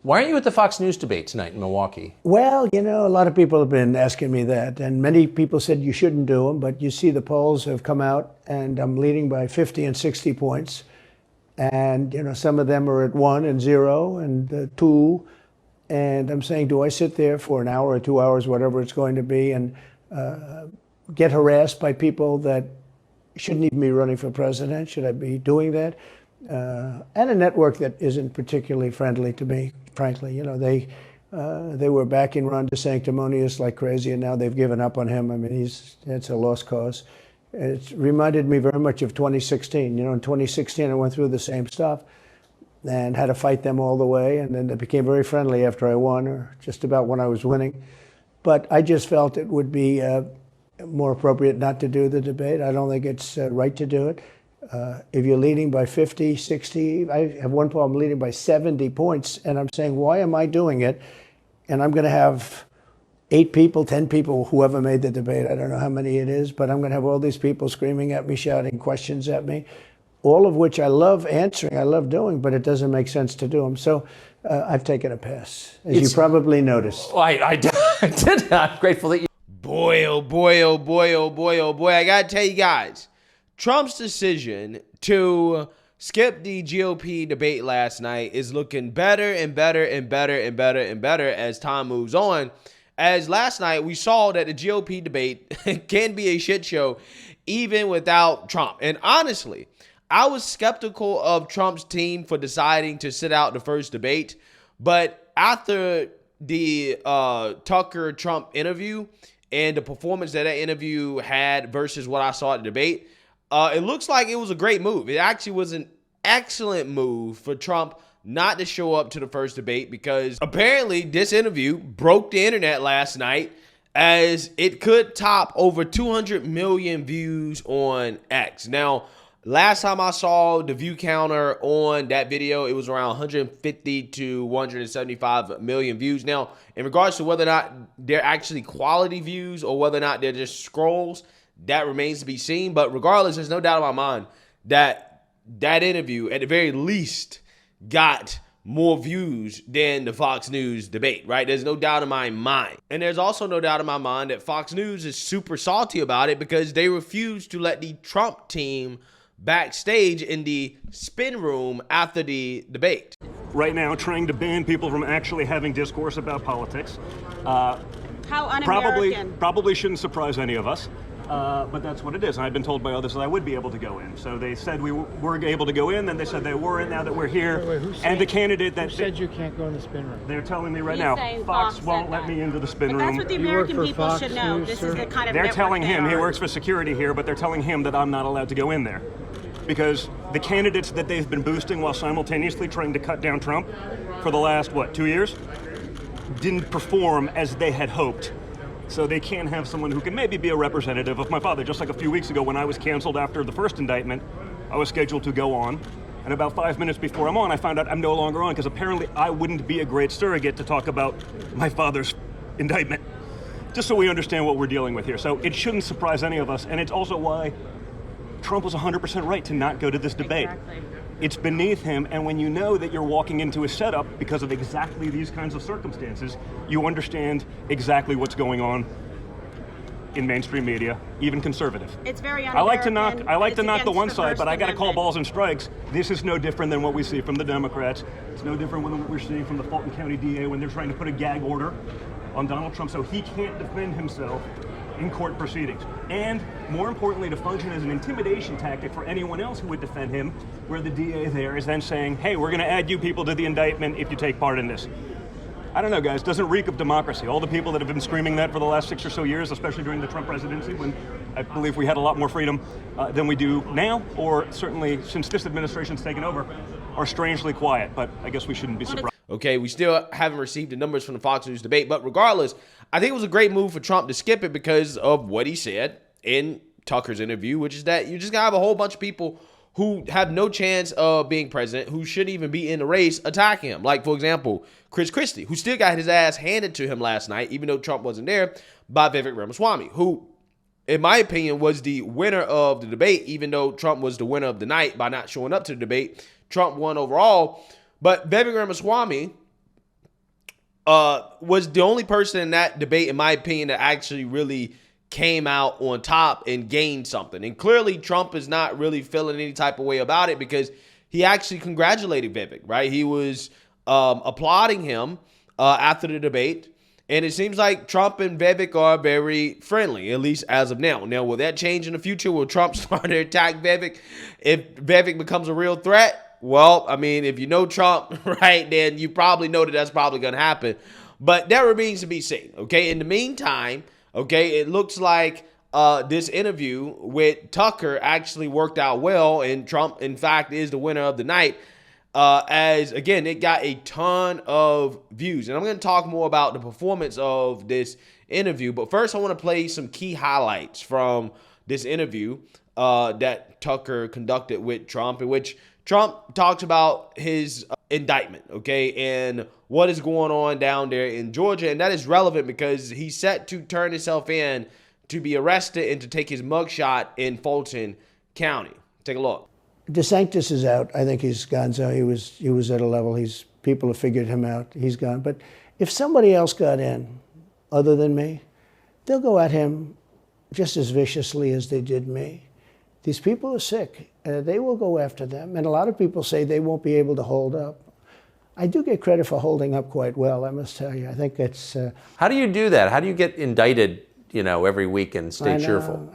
Why aren't you at the Fox News debate tonight in Milwaukee? Well, you know, a lot of people have been asking me that, and many people said you shouldn't do them, but you see the polls have come out, and I'm leading by 50 and 60 points. And, you know, some of them are at 1 and 0 and 2. And I'm saying, do I sit there for an hour or 2 hours, whatever it's going to be, and get harassed by people that shouldn't even be running for president? Should I be doing that? And a network that isn't particularly friendly to me, frankly. You know, they were backing Ron DeSanctimonious like crazy, and now they've given up on him. I mean, it's a lost cause. It reminded me very much of 2016. You know, in 2016, I went through the same stuff and had to fight them all the way, and then they became very friendly after I won, or just about when I was winning. But I just felt it would be more appropriate not to do the debate. I don't think it's right to do it. If you're leading by 50, 60, I have one problem leading by 70 points, and I'm saying, why am I doing it? And I'm going to have 8 people, 10 people, whoever made the debate, I don't know how many it is, but I'm going to have all these people screaming at me, shouting questions at me, all of which I love answering, I love doing, but it doesn't make sense to do them. So I've taken a pass, as you probably noticed. I did. I'm grateful that you... Boy, oh boy, oh boy, oh boy, oh boy. I got to tell you guys, Trump's decision to skip the GOP debate last night is looking better and better and better and better and better as time moves on. As last night, we saw that the GOP debate can be a shit show even without Trump. And honestly, I was skeptical of Trump's team for deciding to sit out the first debate. But after the Tucker Trump interview and the performance that interview had versus what I saw at the debate, it looks like it was a great move. It actually was an excellent move for Trump not to show up to the first debate, because apparently this interview broke the internet last night, as it could top over 200 million views on X. Now, last time I saw the view counter on that video, it was around 150 to 175 million views. Now, in regards to whether or not they're actually quality views or whether or not they're just scrolls, that remains to be seen. But regardless, there's no doubt in my mind that that interview, at the very least, got more views than the Fox News debate, right? There's no doubt in my mind. And there's also no doubt in my mind that Fox News is super salty about it, because they refused to let the Trump team backstage in the spin room after the debate. Right now, trying to ban people from actually having discourse about politics. How un-American. Probably shouldn't surprise any of us. But that's what it is. And I've been told by others that I would be able to go in. So they said we were able to go in, then they said they weren't. Now that we're here, and the candidate that said you can't go in the spin room. They're telling me right now, Fox won't let me into the spin room. That's what the American people should know. This is the kind of they're network telling him they he are. works for security here, but they're telling him that I'm not allowed to go in there, because the candidates that they've been boosting while simultaneously trying to cut down Trump for the last 2 years didn't perform as they had hoped. So they can't have someone who can maybe be a representative of my father. Just like a few weeks ago when I was canceled after the first indictment, I was scheduled to go on. And about 5 minutes before I'm on, I found out I'm no longer on, because apparently I wouldn't be a great surrogate to talk about my father's indictment. Just so we understand what we're dealing with here. So it shouldn't surprise any of us. And it's also why Trump was 100% right to not go to this debate. Exactly. It's beneath him, and when you know that you're walking into a setup because of exactly these kinds of circumstances, you understand exactly what's going on in mainstream media, even conservative. It's very I like un-American. to knock the one against side, but I got to call Amendment. balls and strikes. This is no different than what we see from the Democrats. It's no different than what we're seeing from the Fulton County DA when they're trying to put a gag order on Donald Trump so he can't defend himself in court proceedings. And more importantly, to function as an intimidation tactic for anyone else who would defend him, where the DA there is then saying, hey, we're going to add you people to the indictment if you take part in this. I don't know, guys, doesn't reek of democracy. All the people that have been screaming that for the last 6 or so years, especially during the Trump presidency, when I believe we had a lot more freedom than we do now, or certainly since this administration's taken over, are strangely quiet. But I guess we shouldn't be surprised. Okay, we still haven't received the numbers from the Fox News debate, but regardless, I think it was a great move for Trump to skip it because of what he said in Tucker's interview, which is that you just gotta have a whole bunch of people who have no chance of being president, who shouldn't even be in the race, attack him. Like, for example, Chris Christie, who still got his ass handed to him last night, even though Trump wasn't there, by Vivek Ramaswamy, who, in my opinion, was the winner of the debate, even though Trump was the winner of the night by not showing up to the debate. Trump won overall. But Vivek Ramaswamy was the only person in that debate, in my opinion, that actually really came out on top and gained something. And clearly Trump is not really feeling any type of way about it because he actually congratulated Vivek, right? He was applauding him after the debate. And it seems like Trump and Vivek are very friendly, at least as of now. Now, will that change in the future? Will Trump start to attack Vivek if Vivek becomes a real threat? Well, I mean, if you know Trump, right, then you probably know that that's probably going to happen. But that remains to be seen, okay? In the meantime, okay, it looks like this interview with Tucker actually worked out well, and Trump, in fact, is the winner of the night. As, again, it got a ton of views. And I'm going to talk more about the performance of this interview. But first, I want to play some key highlights from this interview that Tucker conducted with Trump, in which Trump talks about his indictment, okay, and what is going on down there in Georgia. And that is relevant because he's set to turn himself in to be arrested and to take his mugshot in Fulton County. Take a look. DeSantis is out. I think he's gone. So he was at a level. People have figured him out. He's gone. But if somebody else got in, other than me, they'll go at him just as viciously as they did me. These people are sick. They will go after them. And a lot of people say they won't be able to hold up. I do get credit for holding up quite well, I must tell you. I think it's... How do you do that? How do you get indicted, every week and stay cheerful?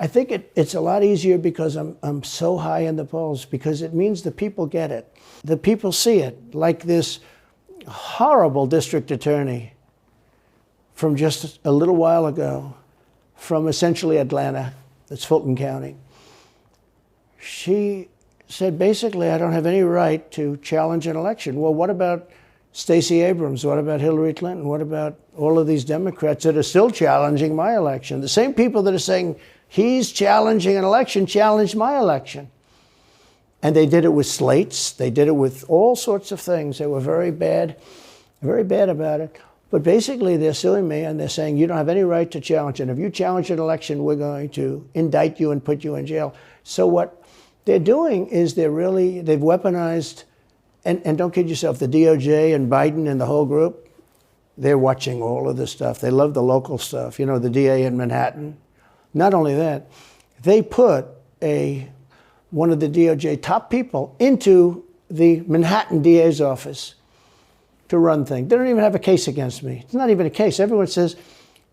I think it's a lot easier because I'm so high in the polls, because it means the people get it. The people see it, like this horrible district attorney from just a little while ago, from essentially Atlanta, that's Fulton County. She said, basically, I don't have any right to challenge an election. Well, what about Stacey Abrams? What about Hillary Clinton? What about all of these Democrats that are still challenging my election? The same people that are saying, he's challenging an election, challenged my election. And they did it with slates. They did it with all sorts of things. They were very bad about it. But basically, they're suing me, and they're saying, you don't have any right to challenge it. If you challenge an election, we're going to indict you and put you in jail. So what they're doing is they've weaponized, and don't kid yourself, the DOJ and Biden and the whole group, they're watching all of this stuff. They love the local stuff. The DA in Manhattan. Not only that, they put one of the DOJ top people into the Manhattan DA's office to run things. They don't even have a case against me. It's not even a case. Everyone says,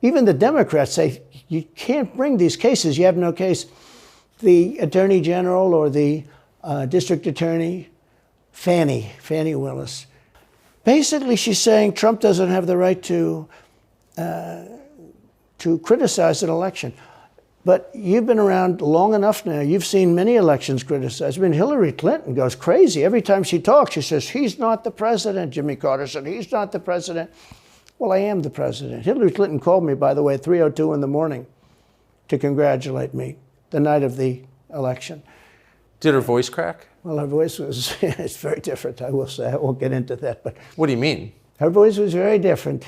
even the Democrats say, you can't bring these cases. You have no case. The Attorney General or the District Attorney, Fannie Willis, basically she's saying Trump doesn't have the right to criticize an election. But you've been around long enough now. You've seen many elections criticized. I mean, Hillary Clinton goes crazy. Every time she talks, she says, he's not the president. Jimmy Carter said, he's not the president. Well, I am the president. Hillary Clinton called me, by the way, at 3:02 in the morning to congratulate me the night of the election. Did her voice crack? Well, her voice was, it's very different, I will say. I won't get into that. But what do you mean? Her voice was very different.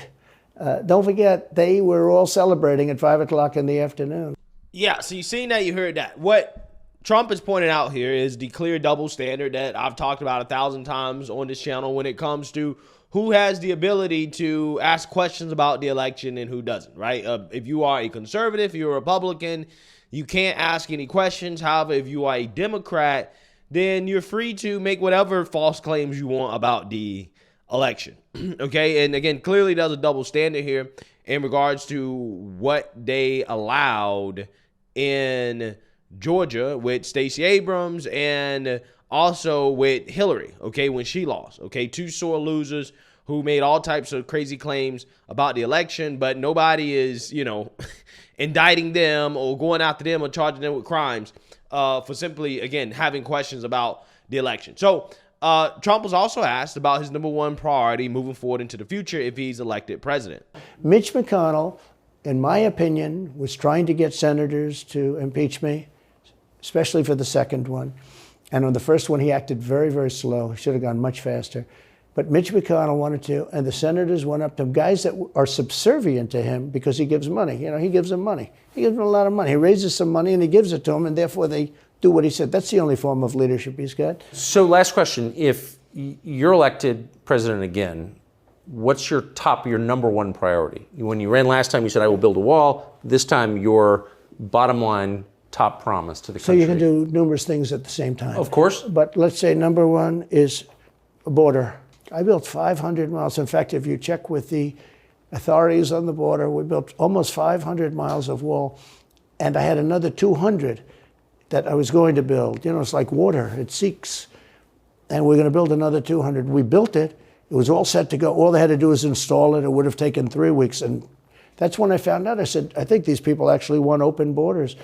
Don't forget, they were all celebrating at 5 o'clock in the afternoon. Yeah, so you've seen that, you heard that. What Trump has pointed out here is the clear double standard that I've talked about 1,000 times on this channel when it comes to who has the ability to ask questions about the election and who doesn't, right? If you are a conservative, you're a Republican, you can't ask any questions. However, if you are a Democrat, then you're free to make whatever false claims you want about the election, okay? And again, clearly there's a double standard here in regards to what they allowed in Georgia with Stacey Abrams and also with Hillary, okay, when she lost, okay? Two sore losers who made all types of crazy claims about the election, but nobody is, indicting them or going after them or charging them with crimes for simply, again, having questions about the election. So Trump was also asked about his number one priority moving forward into the future if he's elected president. Mitch McConnell, in my opinion, was trying to get senators to impeach me, especially for the second one. And on the first one, he acted very, very slow. He should have gone much faster. But Mitch McConnell wanted to, and the senators went up to him, guys that are subservient to him because he gives money. He gives them money. He gives them a lot of money. He raises some money and he gives it to them, and therefore they do what he said. That's the only form of leadership he's got. So last question. If you're elected president again, what's your number one priority? When you ran last time, you said, I will build a wall. This time, your bottom line top promise to the country. So you can do numerous things at the same time. Of course. But let's say number one is a border. I built 500 miles. In fact, if you check with the authorities on the border, we built almost 500 miles of wall. And I had another 200 that I was going to build. You know, it's like water, it seeks. And we're going to build another 200. We built it. It was all set to go. All they had to do was install it. It would have taken 3 weeks. And that's when I found out. I said, I think these people actually want open borders.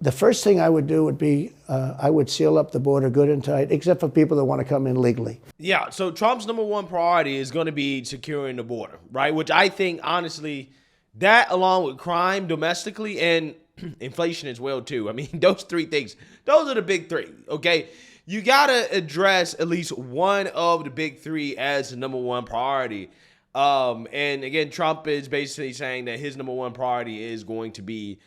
The first thing I would do would be I would seal up the border good and tight, except for people that want to come in legally. Yeah, so Trump's number one priority is going to be securing the border, right? Which I think, honestly, that along with crime domestically and inflation as well, too. I mean, those three things, those are the big three, okay? You got to address at least one of the big three as the number one priority. And again, Trump is basically saying that his number one priority is going to be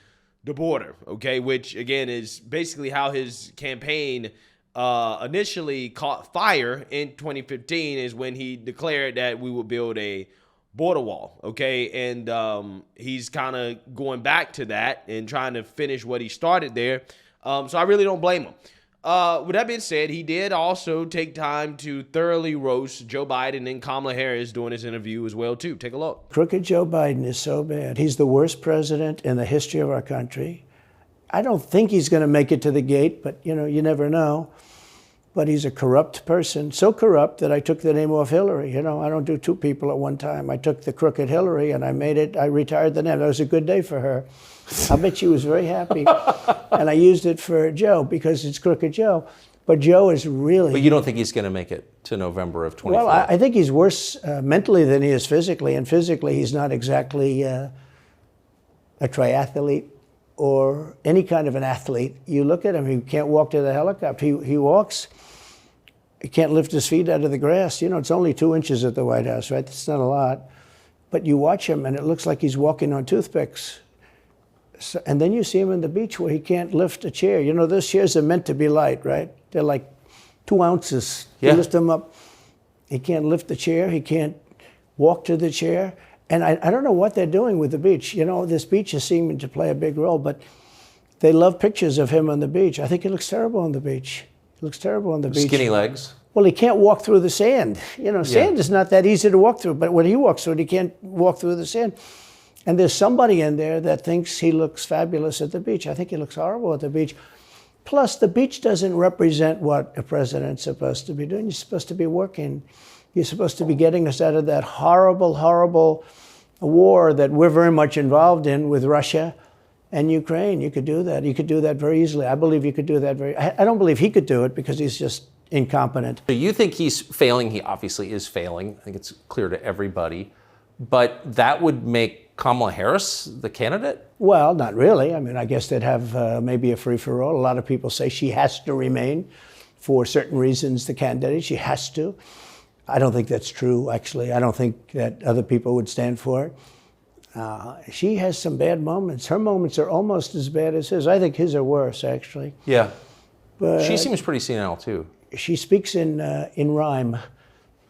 the border, okay? Which, again, is basically how his campaign initially caught fire in 2015 is when he declared that we would build a border wall, okay? And he's kind of going back to that and trying to finish what he started there. So I really don't blame him. With that being said, he did also take time to thoroughly roast Joe Biden and Kamala Harris during his interview as well, too. Take a look. Crooked Joe Biden is so bad. He's the worst president in the history of our country. I don't think he's going to make it to the gate, but, you know, you never know. But he's a corrupt person, so corrupt that I took the name off Hillary. You know, I don't do two people at one time. I took the crooked Hillary and I retired the name. That was a good day for her. I bet she was very happy. And I used it for Joe because it's Crooked Joe. But Joe is really... But you don't think he's going to make it to November of 24? Well, I think he's worse mentally than he is physically. And physically, he's not exactly a triathlete or any kind of an athlete. You look at him, he can't walk to the helicopter. He walks, he can't lift his feet out of the grass. You know, it's only 2 inches at the White House, right? That's not a lot. But you watch him, and it looks like he's walking on toothpicks. So, and then you see him on the beach where he can't lift a chair. You know, those chairs are meant to be light, right? They're like 2 ounces. Yeah. You lift them up. He can't lift the chair. He can't walk to the chair. And I don't know what they're doing with the beach. You know, this beach is seeming to play a big role, but they love pictures of him on the beach. I think he looks terrible on the beach. He looks terrible on the beach. Skinny legs. Well, he can't walk through the sand. You know, sand is not that easy to walk through, but when he walks through it, he can't walk through the sand. And there's somebody in there that thinks he looks fabulous at the beach. I think he looks horrible at the beach. Plus, the beach doesn't represent what a president's supposed to be doing. You're supposed to be working. You're supposed to be getting us out of that horrible, horrible war that we're very much involved in with Russia and Ukraine. You could do that. You could do that very easily. I believe you could do that I don't believe he could do it because he's just incompetent. So you think he's failing? He obviously is failing. I think it's clear to everybody. But that would make Kamala Harris the candidate? Well, not really. I mean, I guess they'd have maybe a free-for-all. A lot of people say she has to remain for certain reasons the candidate. She has to. I don't think that's true, actually. I don't think that other people would stand for it. She has some bad moments. Her moments are almost as bad as his. I think his are worse, actually. Yeah. But she seems pretty senile, too. She speaks in rhyme.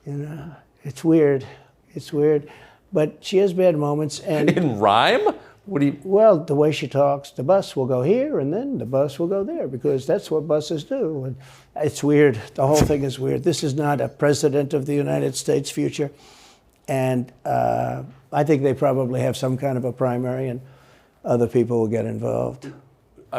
You know, it's weird. It's weird. But she has bad moments. And in rhyme? What do you... Well, the way she talks, the bus will go here and then the bus will go there because that's what buses do. And it's weird. The whole thing is weird. This is not a president of the United States future. And I think they probably have some kind of a primary and other people will get involved.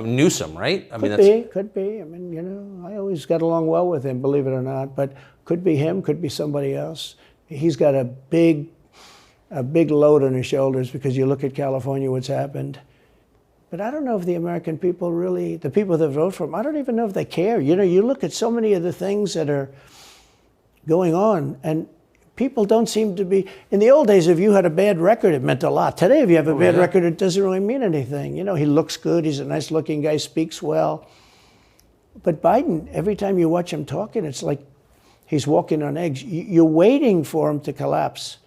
Newsom, right? I mean, could be. I mean, you know, I always got along well with him, believe it or not. But could be him, could be somebody else. He's got a big load on his shoulders because you look at California, what's happened. But I don't know if the American people really, the people that vote for him, I don't even know if they care. You know, you look at so many of the things that are going on, and people don't seem to be, in the old days, if you had a bad record, it meant a lot. Today, if you have a bad record, it doesn't really mean anything. You know, he looks good, he's a nice-looking guy, speaks well. But Biden, every time you watch him talking, it's like he's walking on eggs. You're waiting for him to collapse.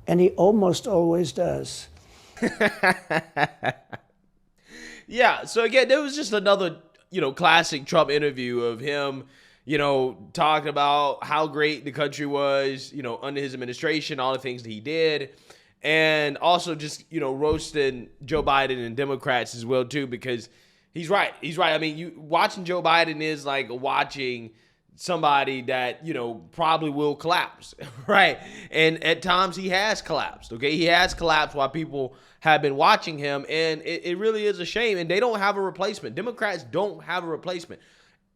And he almost always does. Yeah, so again, there was just another, classic Trump interview of him, talking about how great the country was, under his administration, all the things that he did. And also just, roasting Joe Biden and Democrats as well, too, because he's right. He's right. I mean, watching Joe Biden is like watching somebody that, probably will collapse, right? And at times he has collapsed, okay? He has collapsed while people have been watching him, and it really is a shame. And they don't have a replacement. Democrats don't have a replacement.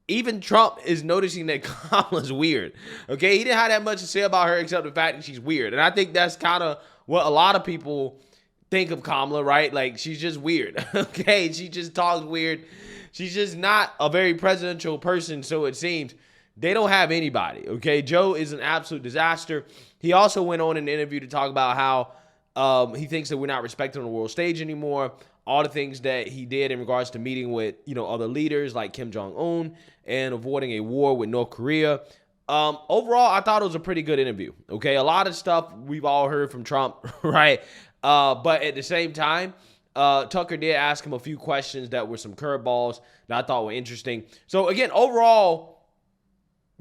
Even Trump is noticing that Kamala's weird, okay? He didn't have that much to say about her except the fact that she's weird. And I think that's kind of what a lot of people think of Kamala, right? Like, she's just weird, okay? She just talks weird. She's just not a very presidential person, so it seems. They don't have anybody, okay? Joe is an absolute disaster. He also went on in an interview to talk about how he thinks that we're not respected on the world stage anymore. All the things that he did in regards to meeting with, other leaders like Kim Jong-un and avoiding a war with North Korea. Overall, I thought it was a pretty good interview, okay? A lot of stuff we've all heard from Trump, right? But at the same time, Tucker did ask him a few questions that were some curveballs that I thought were interesting. So again, overall,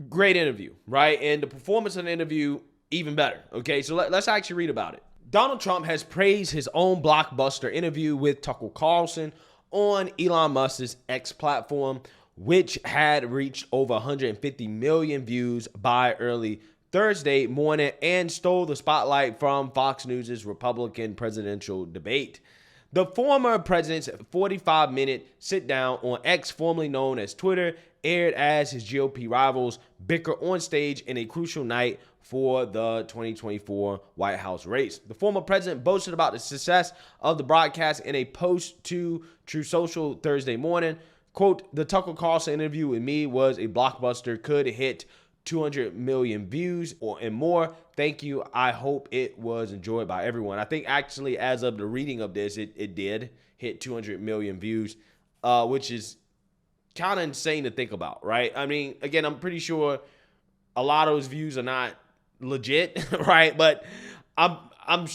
great interview, right? And the performance of the interview, even better, okay? So let's actually read about it. Donald Trump has praised his own blockbuster interview with Tucker Carlson on Elon Musk's X platform, which had reached over 150 million views by early Thursday morning and stole the spotlight from Fox News' Republican presidential debate. The former president's 45-minute sit-down on X, formerly known as Twitter, aired as his GOP rivals bicker on stage in a crucial night for the 2024 White House race. The former president boasted about the success of the broadcast in a post to True Social Thursday morning. Quote, "The Tucker Carlson interview with me was a blockbuster, could hit 200 million views and more. Thank you. I hope it was enjoyed by everyone." I think actually as of the reading of this, it did hit 200 million views, which is kind of insane to think about, right? I mean, again, I'm pretty sure a lot of those views are not legit, right? But I'm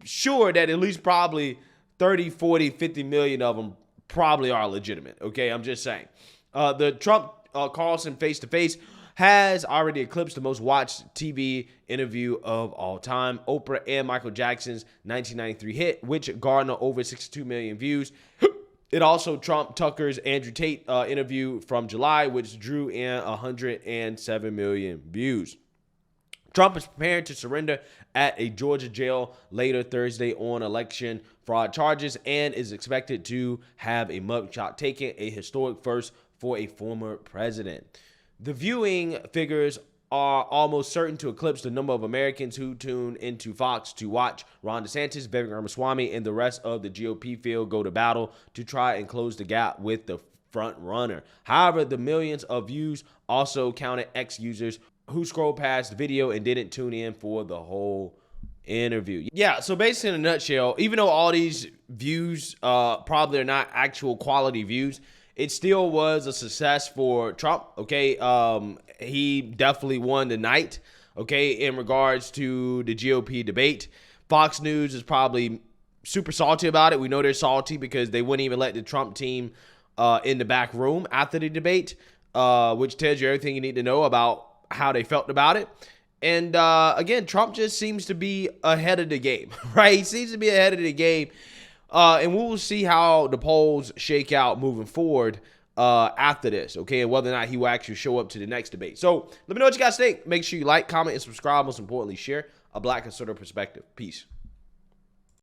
sure that at least probably 30, 40, 50 million of them probably are legitimate, okay? I'm just saying. The Trump Carlson face-to-face has already eclipsed the most watched TV interview of all time, Oprah and Michael Jackson's 1993 hit, which garnered over 62 million views. It also trumped Tucker's Andrew Tate interview from July, which drew in 107 million views. Trump is preparing to surrender at a Georgia jail later Thursday on election fraud charges and is expected to have a mugshot taken, a historic first for a former president. The viewing figures are almost certain to eclipse the number of Americans who tune into Fox to watch Ron DeSantis, Vivek Ramaswamy, and the rest of the GOP field go to battle to try and close the gap with the front runner. However, the millions of views also counted X users who scrolled past the video and didn't tune in for the whole interview. Yeah, so basically in a nutshell, even though all these views probably are not actual quality views, it still was a success for Trump, okay? He definitely won the night, okay, in regards to the GOP debate. Fox News is probably super salty about it. We know they're salty because they wouldn't even let the Trump team in the back room after the debate, which tells you everything you need to know about how they felt about it. And again, Trump just seems to be ahead of the game, right? He seems to be ahead of the game. And we will see how the polls shake out moving forward after this, okay? And whether or not he will actually show up to the next debate. So let me know what you guys think. Make sure you like, comment, and subscribe. Most importantly, share a Black conservative perspective. Peace.